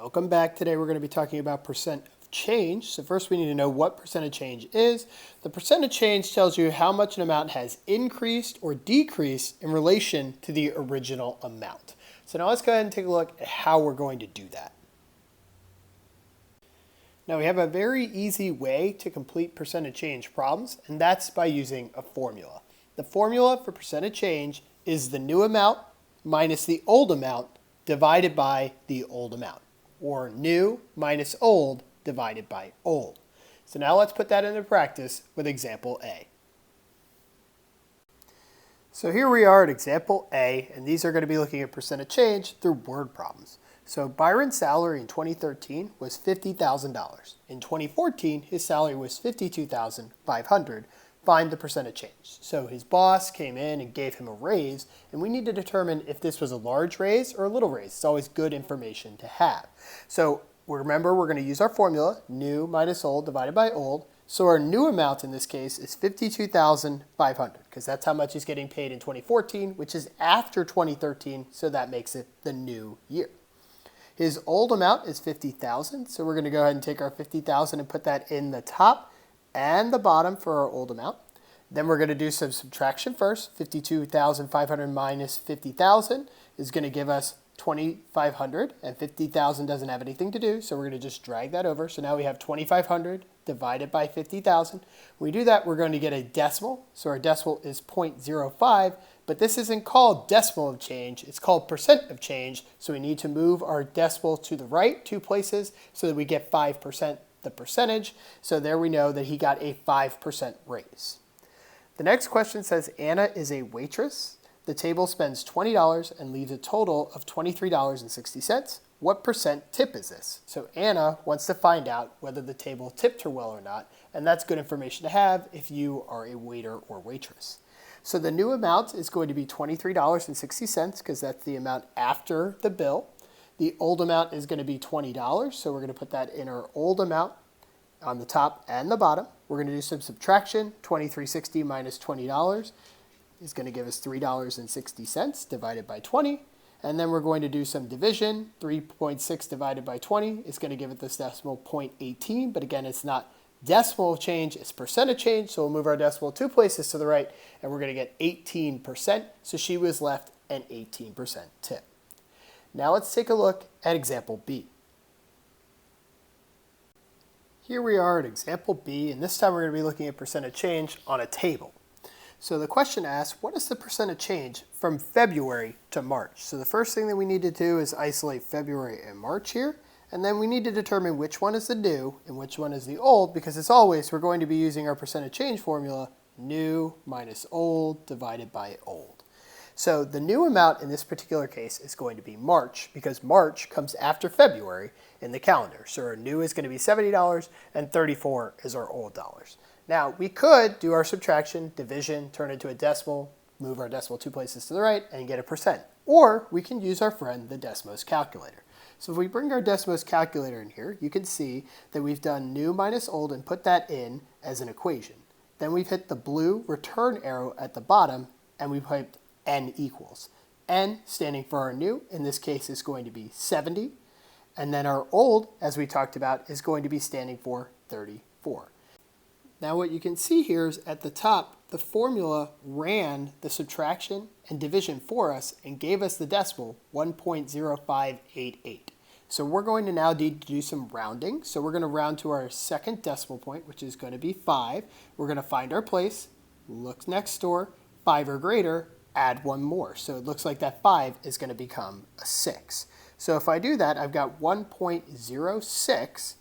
Welcome back. Today we're going to be talking about percent of change. So first we need to know what percent of change is. The percent of change tells you how much an amount has increased or decreased in relation to the original amount. So now let's go ahead and take a look at how we're going to do that. Now we have a very easy way to complete percent of change problems, and that's by using a formula. The formula for percent of change is the new amount minus the old amount divided by the old amount, or new minus old divided by old. So now let's put that into practice with example A. So here we are at example A, and these are going to be looking at percent of change through word problems. So Byron's salary in 2013 was $50,000. In 2014, his salary was $52,500. Find the percent of change. So his boss came in and gave him a raise, and we need to determine if this was a large raise or a little raise. It's always good information to have. So remember, we're going to use our formula, new minus old divided by old. So our new amount in this case is $52,500, because that's how much he's getting paid in 2014, which is after 2013, so that makes it the new year. His old amount is $50,000, so we're going to go ahead and take our $50,000 and put that in the top and the bottom for our old amount. Then we're going to do some subtraction first. 52,500 minus 50,000 is going to give us 2,500, and 50,000 doesn't have anything to do, so we're going to just drag that over. So now we have 2,500 divided by 50,000. When we do that, we're going to get a decimal. So our decimal is 0.05, but this isn't called decimal of change. It's called percent of change, so we need to move our decimal to the right 2 places so that we get 5%. The percentage, so there we know that he got a 5% raise. The next question says Anna is a waitress. The table spends $20 and leaves a total of $23.60. What percent tip is this? So Anna wants to find out whether the table tipped her well or not, and that's good information to have if you are a waiter or waitress. So the new amount is going to be $23.60 because that's the amount after the bill. The old amount is going to be $20, so we're going to put that in our old amount on the top and the bottom. We're going to do some subtraction. $23.60 minus $20 is going to give us $3.60 divided by 20. And then we're going to do some division. 3.6 divided by 20 is going to give it this decimal 0.18, but again, it's not decimal change, it's percent of change, so we'll move our decimal 2 places to the right, and we're going to get 18%, so she was left an 18% tip. Now let's take a look at example B. Here we are at example B, and this time we're going to be looking at percent of change on a table. So the question asks, what is the percent of change from February to March? So the first thing that we need to do is isolate February and March here, and then we need to determine which one is the new and which one is the old, because as always, we're going to be using our percent of change formula, new minus old divided by old. So the new amount in this particular case is going to be March, because March comes after February in the calendar. So our new is going to be $70 and 34 is our old dollars. Now we could do our subtraction, division, turn it into a decimal, move our decimal 2 places to the right and get a percent. Or we can use our friend, the Desmos calculator. So if we bring our Desmos calculator in here, you can see that we've done new minus old and put that in as an equation. Then we've hit the blue return arrow at the bottom and we've typed N equals. N standing for our new, in this case is going to be 70. And then our old, as we talked about, is going to be standing for 34. Now what you can see here is at the top, the formula ran the subtraction and division for us and gave us the decimal 1.0588. So we're going to now need to do some rounding. So we're going to round to our second decimal point, which is going to be 5. We're going to find our place, look next door, 5 or greater, add one more. So it looks like that 5 is going to become a 6. So if I do that, I've got 1.06.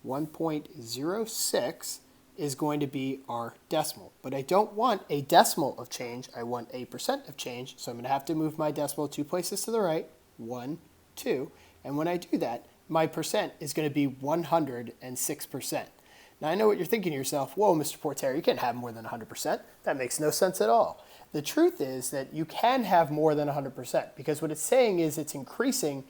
1.06 is going to be our decimal. But I don't want a decimal of change. I want a percent of change. So I'm going to have to move my decimal 2 places to the right. 1, 2. And when I do that, my percent is going to be 106%. Now I know what you're thinking to yourself, whoa, Mr. Porter, you can't have more than 100%. That makes no sense at all. The truth is that you can have more than 100% because what it's saying is it's increasing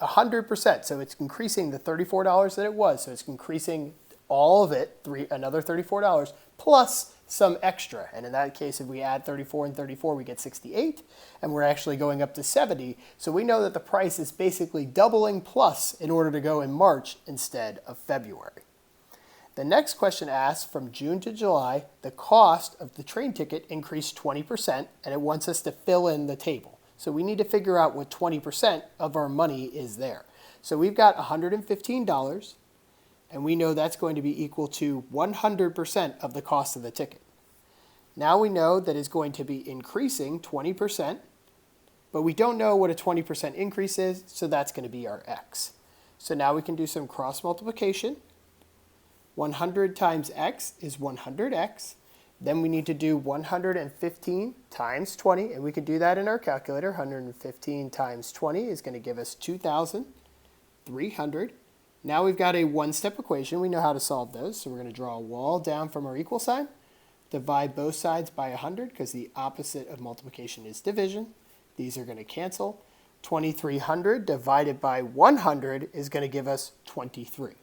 100%. So it's increasing the $34 that it was. So it's increasing all of it, another $34, plus some extra. And in that case, if we add 34 and 34, we get 68, and we're actually going up to 70. So we know that the price is basically doubling plus in order to go in March instead of February. The next question asks, from June to July, the cost of the train ticket increased 20%, and it wants us to fill in the table. So we need to figure out what 20% of our money is there. So we've got $115, and we know that's going to be equal to 100% of the cost of the ticket. Now we know that it's going to be increasing 20%, but we don't know what a 20% increase is, so that's going to be our x. So now we can do some cross multiplication. 100 times x is 100x. Then we need to do 115 times 20, and we can do that in our calculator. 115 times 20 is going to give us 2,300. Now we've got a one-step equation. We know how to solve those. So we're going to draw a wall down from our equal sign, divide both sides by 100 because the opposite of multiplication is division. These are going to cancel. 2,300 divided by 100 is going to give us 23.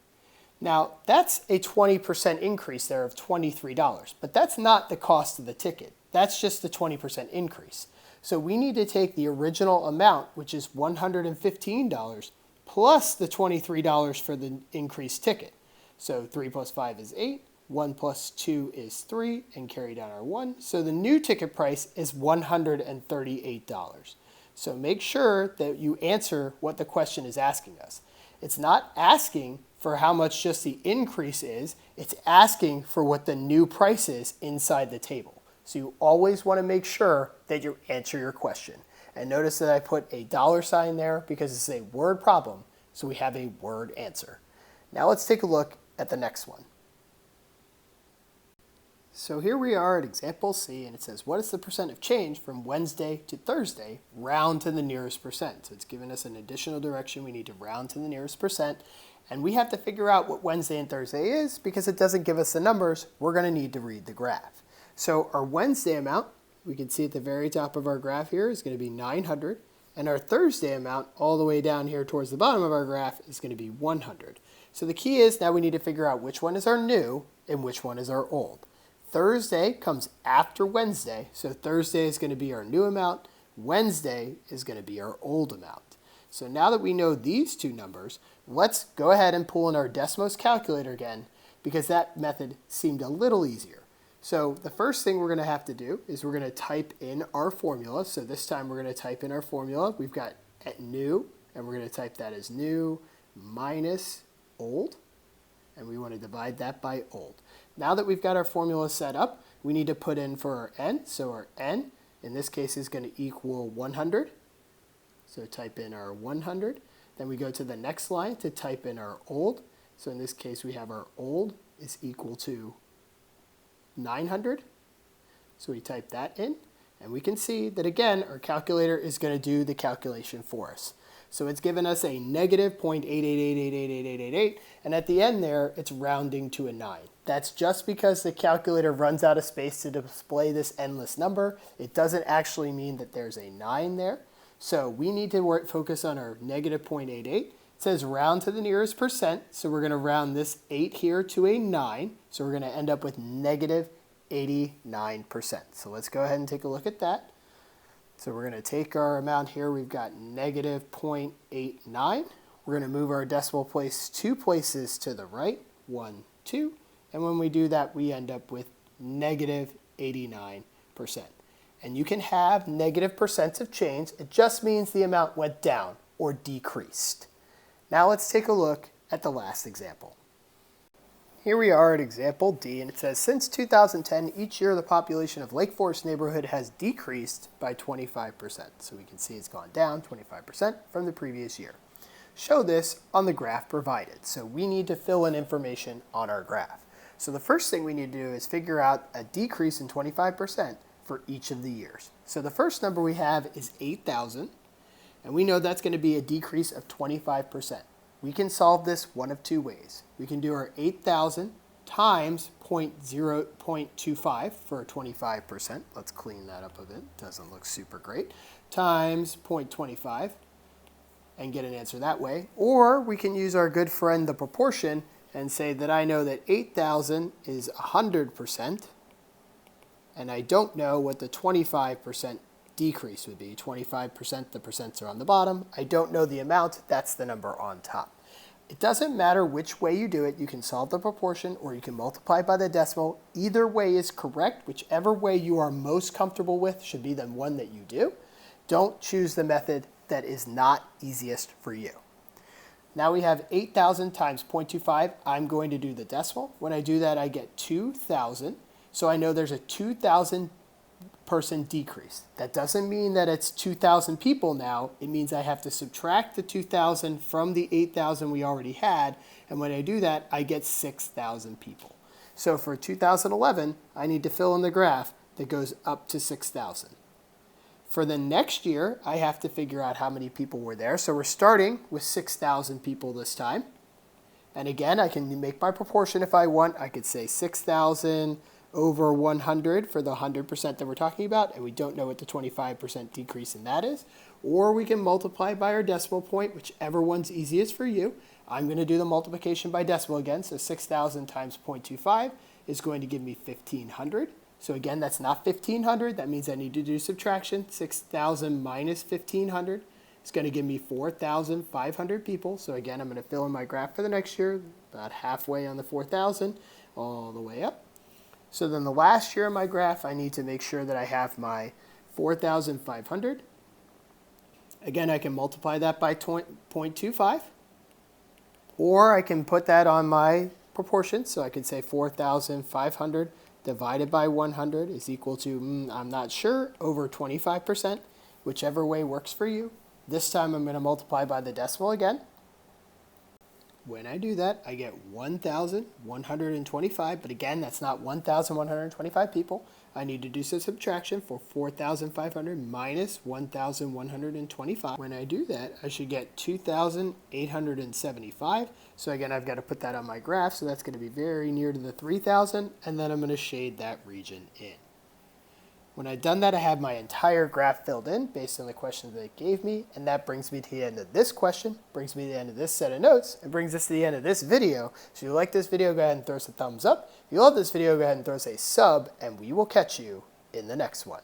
Now, that's a 20% increase there of $23, but that's not the cost of the ticket. That's just the 20% increase. So we need to take the original amount, which is $115, plus the $23 for the increased ticket. So 3 plus 5 is 8, 1 plus 2 is 3, and carry down our 1. So the new ticket price is $138. So make sure that you answer what the question is asking us. It's not asking for how much just the increase is, it's asking for what the new price is inside the table. So you always want to make sure that you answer your question. And notice that I put a $sign there because it's a word problem, so we have a word answer. Now let's take a look at the next one. So here we are at example C, and it says, what is the percent of change from Wednesday to Thursday, round to the nearest percent? So it's given us an additional direction. We need to round to the nearest percent. And we have to figure out what Wednesday and Thursday is because it doesn't give us the numbers. We're going to need to read the graph. So our Wednesday amount, we can see at the very top of our graph here, is going to be 900. And our Thursday amount, all the way down here towards the bottom of our graph, is going to be 100. So the key is now we need to figure out which one is our new and which one is our old. Thursday comes after Wednesday, so Thursday is going to be our new amount. Wednesday is going to be our old amount. So now that we know these two numbers, let's go ahead and pull in our Desmos calculator again because that method seemed a little easier. So the first thing we're going to have to do is we're going to type in our formula. So this time we're going to type in our formula. We've got new, and we're going to type that as new minus old, and we want to divide that by old. Now that we've got our formula set up, we need to put in for our n. So our n, in this case, is going to equal 100. So type in our 100. Then we go to the next line to type in our old. So in this case, we have our old is equal to 900. So we type that in, and we can see that, again, our calculator is going to do the calculation for us. So it's given us a negative 0.888888888, and at the end there, it's rounding to a 9. That's just because the calculator runs out of space to display this endless number. It doesn't actually mean that there's a 9 there. So we need to focus on our negative 0.88. It says round to the nearest percent, so we're going to round this 8 here to a 9. So we're going to end up with negative 89%. So let's go ahead and take a look at that. So we're going to take our amount here. We've got negative 0.89. We're going to move our decimal place 2 places to the right, 1, 2. And when we do that, we end up with negative 89%. And you can have negative percents of change. It just means the amount went down or decreased. Now let's take a look at the last example. Here we are at example D, and it says, since 2010, each year the population of Lake Forest neighborhood has decreased by 25%. So we can see it's gone down 25% from the previous year. Show this on the graph provided. So we need to fill in information on our graph. So the first thing we need to do is figure out a decrease in 25% for each of the years. So the first number we have is 8,000, and we know that's going to be a decrease of 25%. We can solve this one of two ways. We can do our 8,000 times 0.25 for 25%. Let's clean that up a bit. Doesn't look super great. Times 0.25 and get an answer that way. Or we can use our good friend, the proportion, and say that I know that 8,000 is 100%. and I don't know what the 25% decrease would be. 25%, the percents are on the bottom. I don't know the amount, that's the number on top. It doesn't matter which way you do it. You can solve the proportion or you can multiply by the decimal. Either way is correct. Whichever way you are most comfortable with should be the one that you do. Don't choose the method that is not easiest for you. Now we have 8,000 times 0.25. I'm going to do the decimal. When I do that, I get 2,000. So I know there's a 2,000 person decrease. That doesn't mean that it's 2,000 people now. It means I have to subtract the 2,000 from the 8,000 we already had. And when I do that, I get 6,000 people. So for 2011, I need to fill in the graph that goes up to 6,000. For the next year, I have to figure out how many people were there. So we're starting with 6,000 people this time. And again, I can make my proportion if I want. I could say 6,000 over 100 for the 100% that we're talking about, and we don't know what the 25% decrease in that is. Or we can multiply by our decimal point, whichever one's easiest for you. I'm going to do the multiplication by decimal again, so 6,000 times 0.25 is going to give me 1,500. So again, that's not 1,500. That means I need to do subtraction. 6,000 minus 1,500 is going to give me 4,500 people. So again, I'm going to fill in my graph for the next year, about halfway on the 4,000, all the way up. So then the last year of my graph, I need to make sure that I have my 4,500. Again, I can multiply that by 0.25. Or I can put that on my proportion. So I can say 4,500 divided by 100 is equal to, I'm not sure, over 25%. Whichever way works for you. This time I'm going to multiply by the decimal again. When I do that, I get 1,125, but again, that's not 1,125 people. I need to do some subtraction for 4,500 minus 1,125. When I do that, I should get 2,875. So again, I've got to put that on my graph, so that's going to be very near to the 3,000, and then I'm going to shade that region in. When I've done that, I have my entire graph filled in based on the questions that it gave me, and that brings me to the end of this question, brings me to the end of this set of notes, and brings us to the end of this video. So if you like this video, go ahead and throw us a thumbs up. If you love this video, go ahead and throw us a sub, and we will catch you in the next one.